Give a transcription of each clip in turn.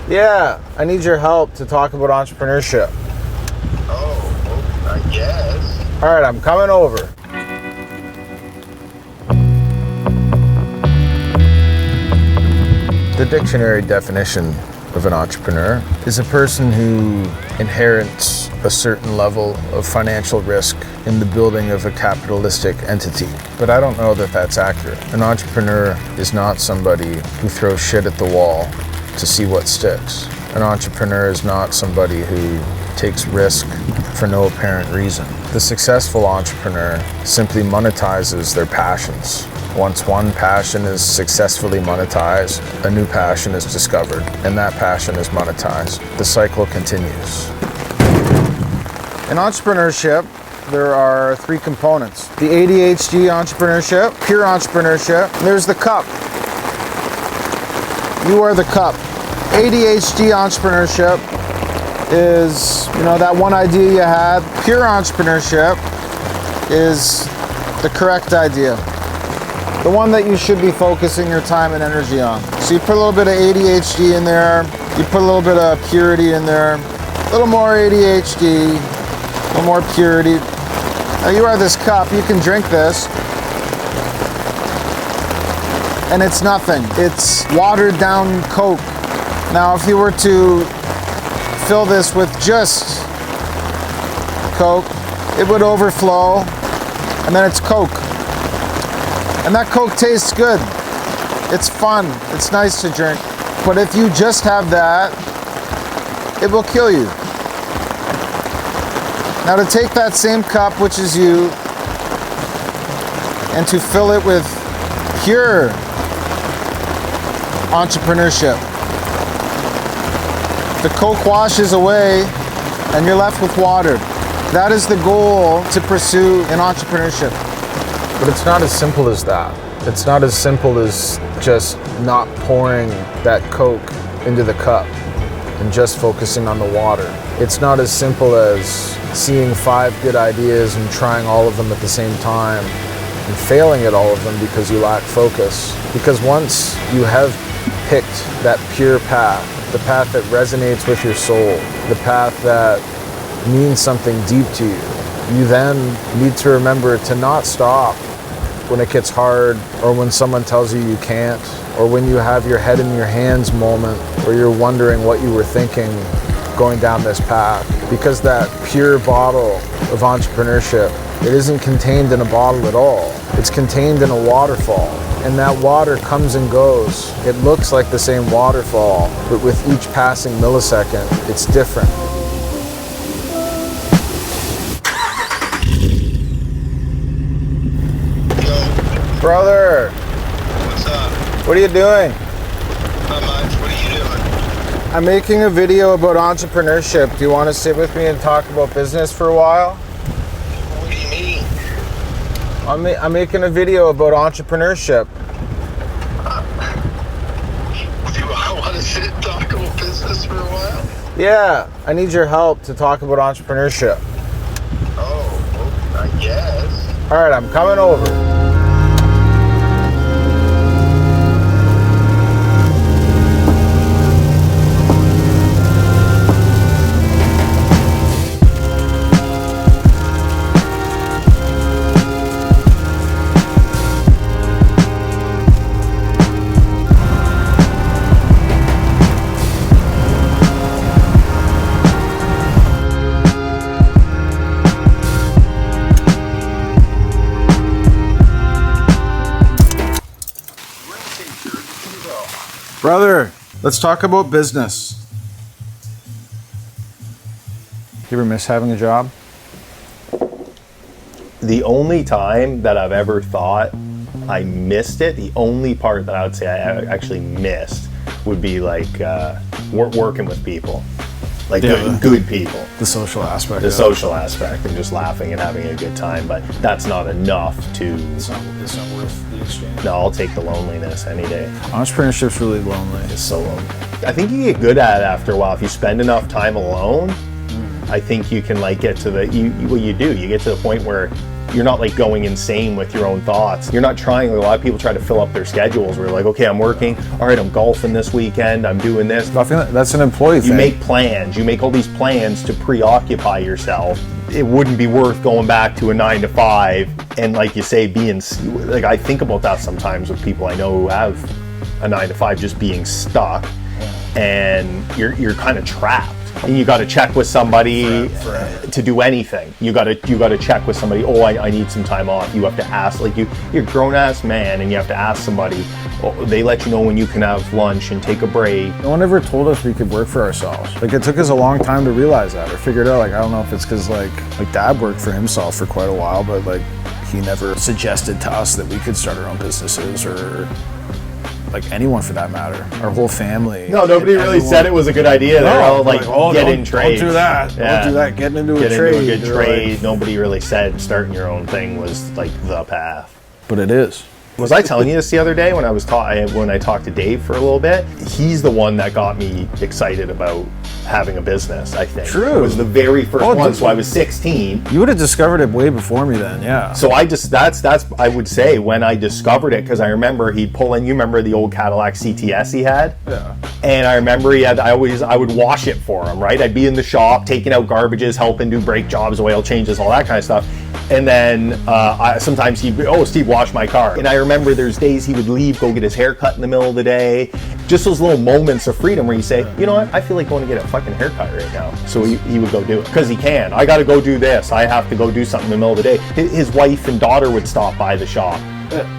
Yeah, I need your help to talk about entrepreneurship. Oh, I guess. All right, I'm coming over. The dictionary definition of an entrepreneur is a person who inherits a certain level of financial risk in the building of a capitalistic entity. But I don't know that that's accurate. An entrepreneur is not somebody who throws shit at the wall to see what sticks. An entrepreneur is not somebody who takes risk for no apparent reason. The successful entrepreneur simply monetizes their passions. Once one passion is successfully monetized, a new passion is discovered, and that passion is monetized. The cycle continues. In entrepreneurship, there are three components. The ADHD entrepreneurship, pure entrepreneurship, and there's the cup. You are the cup. ADHD entrepreneurship is, that one idea you had. Pure entrepreneurship is the correct idea. The one that you should be focusing your time and energy on. So you put a little bit of ADHD in there, you put a little bit of purity in there, a little more ADHD, a little more purity. Now you are this cup, you can drink this, and it's nothing. It's watered down Coke. Now if you were to fill this with just Coke, it would overflow, and then it's Coke. And that Coke tastes good. It's fun, it's nice to drink. But if you just have that, it will kill you. Now to take that same cup, which is you, and to fill it with pure entrepreneurship. The Coke washes away and you're left with water. That is the goal to pursue in entrepreneurship. But it's not as simple as that. It's not as simple as just not pouring that Coke into the cup and just focusing on the water. It's not as simple as seeing 5 good ideas and trying all of them at the same time and failing at all of them because you lack focus. Because once you have picked that pure path, the path that resonates with your soul, the path that means something deep to you, you then need to remember to not stop when it gets hard, or when someone tells you you can't, or when you have your head in your hands moment where you're wondering what you were thinking going down this path. Because that pure bottle of entrepreneurship, it isn't contained in a bottle at all. It's contained in a waterfall. And that water comes and goes. It looks like the same waterfall, but with each passing millisecond, it's different. Brother! What's up? What are you doing? Not much. What are you doing? I'm making a video about entrepreneurship. Do you want to sit with me and talk about business for a while? What do you mean? I'm making a video about entrepreneurship. Do I want to sit and talk about business for a while? Yeah, I need your help to talk about entrepreneurship. Oh, I guess. All right, I'm coming over. Brother, let's talk about business. You ever miss having a job? The only time that I've ever thought I missed it, the only part that I would say I actually missed would be like working with people. Like good people. The social aspect. The social aspect and just laughing and having a good time, but that's not enough to... It's not worth the exchange. No, I'll take the loneliness any day. Entrepreneurship's really lonely. It's so lonely. I think you get good at it after a while. If you spend enough time alone, I think you can like get to what you do. You get to the point where You're not like going insane with your own thoughts. You're not trying, a lot of people try to fill up their schedules where like, okay, I'm working, all right, I'm golfing this weekend, I'm doing this. That's an employee thing. You make plans, you make all these plans to preoccupy yourself. It wouldn't be worth going back to a 9 to 5 and, like you say, being like, I think about that sometimes with people I know who have a 9 to 5 just being stuck, and you're kind of trapped. And you got to check with somebody to do anything. You got to check with somebody. Oh, I need some time off. You have to ask, like you're a grown ass man, and you have to ask somebody. Oh, they let you know when you can have lunch and take a break. No one ever told us we could work for ourselves. Like, it took us a long time to realize that or figure it out. Like, I don't know if it's because like Dad worked for himself for quite a while, but like he never suggested to us that we could start our own businesses, or like anyone for that matter. Our whole family. No, nobody really said it was a good idea. They're all like, get in trades. Don't do that. Yeah. Don't do that. Getting into Get a trade. into a good trade. Like, Nobody really said starting your own thing was like the path. but it is. Was I telling you this the other day when I talked to Dave for a little bit? He's the one that got me excited about having a business, I think. True. It was the very first one, so I was 16. You would have discovered it way before me then, yeah. So that's I would say when I discovered it, because I remember he'd pull in, you remember the old Cadillac CTS he had? Yeah. And I remember I would wash it for him, right? I'd be in the shop, taking out garbages, helping do brake jobs, oil changes, all that kind of stuff. And then sometimes he'd be, oh, Steve, wash my car. And I remember there's days he would leave, go get his hair cut in the middle of the day. Just those little moments of freedom where you say, you know what, I feel like going to get a fucking haircut right now. So he would go do it, because he can. I got to go do this. I have to go do something in the middle of the day. His wife and daughter would stop by the shop.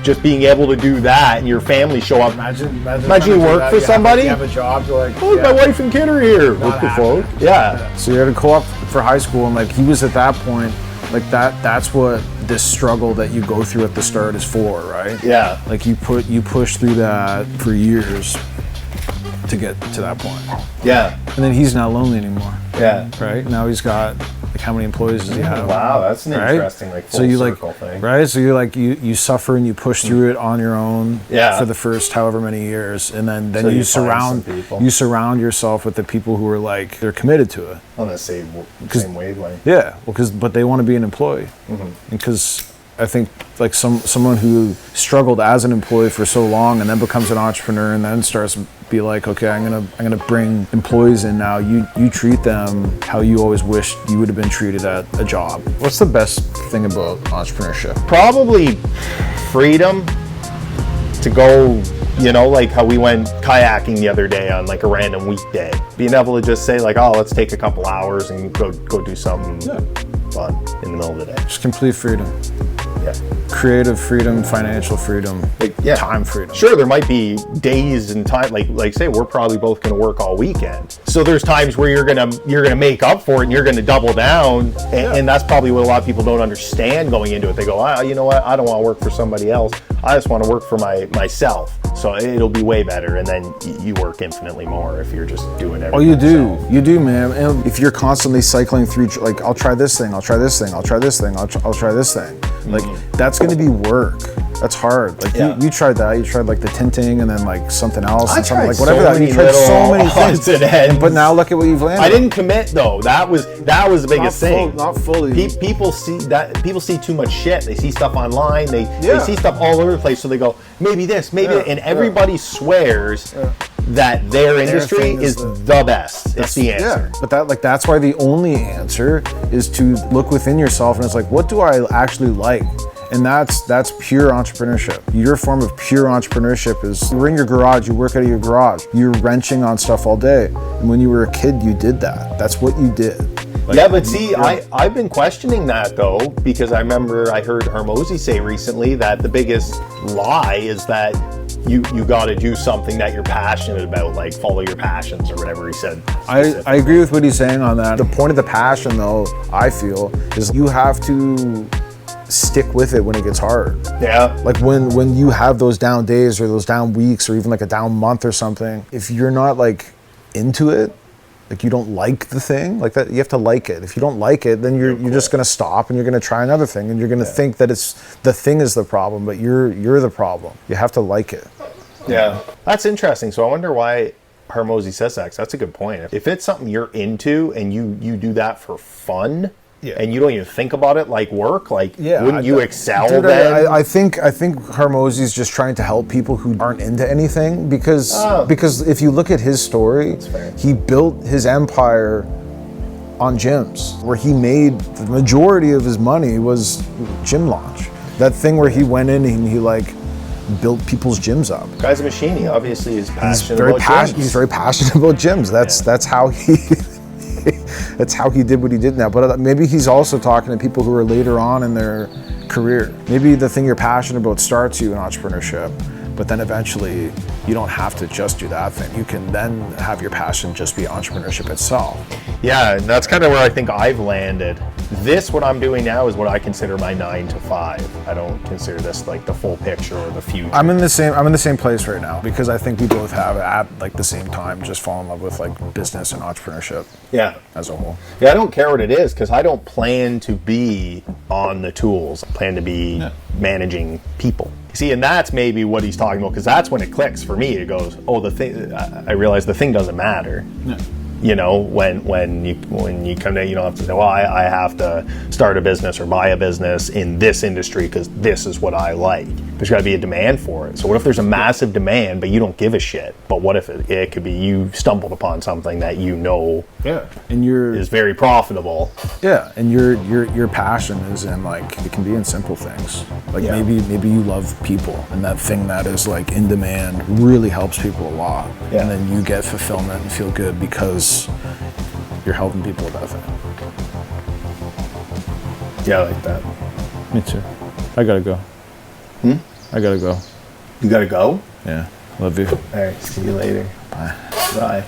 Just being able to do that, and your family show up. Imagine you work for somebody. You have a job, you're like, oh, my wife and kid are here. What the fuck? Yeah. So you had to go up for high school, and like he was at that point, like that's what this struggle that you go through at the start is for, right? Yeah. Like you push through that for years to get to that point. Yeah. And then he's not lonely anymore. Yeah. Right? Now he's got, like, how many employees does he have? Wow, that's an interesting full circle thing. Right? So you're like, you suffer and you push through it on your own for the first however many years, and then So you surround yourself with the people who are like, they're committed to it. On the same wavelength. Yeah, well, but they want to be an employee. Because I think like someone who struggled as an employee for so long and then becomes an entrepreneur and then starts to be like, okay, I'm gonna bring employees in now. You treat them how you always wished you would have been treated at a job. What's the best thing about entrepreneurship? Probably freedom to go, like how we went kayaking the other day on like a random weekday. Being able to just say like, oh, let's take a couple hours and go do something fun in the middle of the day. Just complete freedom. Yeah. Creative freedom, financial freedom, time freedom. Sure, there might be days and time, like say we're probably both going to work all weekend. So there's times where you're gonna make up for it and you're going to double down, and that's probably what a lot of people don't understand going into it. They go, you know what? I don't want to work for somebody else. I just want to work for myself. So it'll be way better, and then you work infinitely more if you're just doing everything. Oh, you do, man. And if you're constantly cycling through, like, I'll try this thing, I'll try this thing, I'll try this thing, I'll try this thing. Like, that's going to be work. That's hard. Like you tried that. You tried like the tinting and then like something else and something like whatever that. You tried so many things. But now look at what you've landed. I didn't commit though. That was the biggest thing. Not fully. People see too much shit. They see stuff online. They see stuff all over the place. So they go, maybe this, maybe that. And everybody swears that their industry is the best. It's the answer. Yeah. But that's why the only answer is to look within yourself and it's like, what do I actually like? And that's pure entrepreneurship. Your form of pure entrepreneurship is you're in your garage, you work out of your garage, you're wrenching on stuff all day. And when you were a kid, you did that. That's what you did. But see, I've been questioning that though, because I remember I heard Hermosi say recently that the biggest lie is that you got to do something that you're passionate about, like follow your passions or whatever he said. I agree with what he's saying on that. The point of the passion though, I feel, is you have to stick with it when it gets hard. Yeah. Like when you have those down days or those down weeks or even like a down month or something, if you're not like into it, like you don't like the thing, like that, you have to like it. If you don't like it, then you're just gonna stop and you're gonna try another thing and you're gonna think that it's the thing is the problem, but you're the problem. You have to like it. Yeah. That's interesting. So I wonder why Hermosi says that, 'cause that's a good point. If it's something you're into and you do that for fun, Yeah. and you don't even think about it like work, like Yeah, wouldn't you excel Dude, then? I think Hormozy's just trying to help people who aren't into anything because if you look at his story, fair. he built his empire on gyms, where he made the majority of his money was gym launch. That thing where he went in and he like built people's gyms up. Guy's a machine. He obviously is passionate Very about gyms. He's very passionate about gyms. That's how he. That's how he did what he did now. But maybe he's also talking to people who are later on in their career. Maybe the thing you're passionate about starts you in entrepreneurship, but then eventually you don't have to just do that thing. You can then have your passion just be entrepreneurship itself. Yeah, and that's kind of where I think I've landed. What I'm doing now is what I consider my 9 to 5. I don't consider this like the full picture or the future. I'm in the same place right now because I think we both have at like the same time just fall in love with like business and entrepreneurship. Yeah. As a whole. Yeah, I don't care what it is because I don't plan to be on the tools. I plan to be managing people. See, and that's maybe what he's talking about, because that's when it clicks for me. It goes, oh, I realize the thing doesn't matter. Yeah. You know, when you come to, you don't have to say, well, I have to start a business or buy a business in this industry because this is what I like. There's got to be a demand for it. So what if there's a massive demand, but you don't give a shit? But what if it could be you stumbled upon something that you know and is very profitable? Yeah, and your passion is in like, it can be in simple things. Like maybe you love people, and that thing that is like in demand really helps people a lot. Yeah. And then you get fulfillment and feel good because you're helping people with that thing. Yeah, I like that. Me too. I gotta go. I gotta go. You gotta go? Yeah. Love you. All right, see you later. Bye. Bye.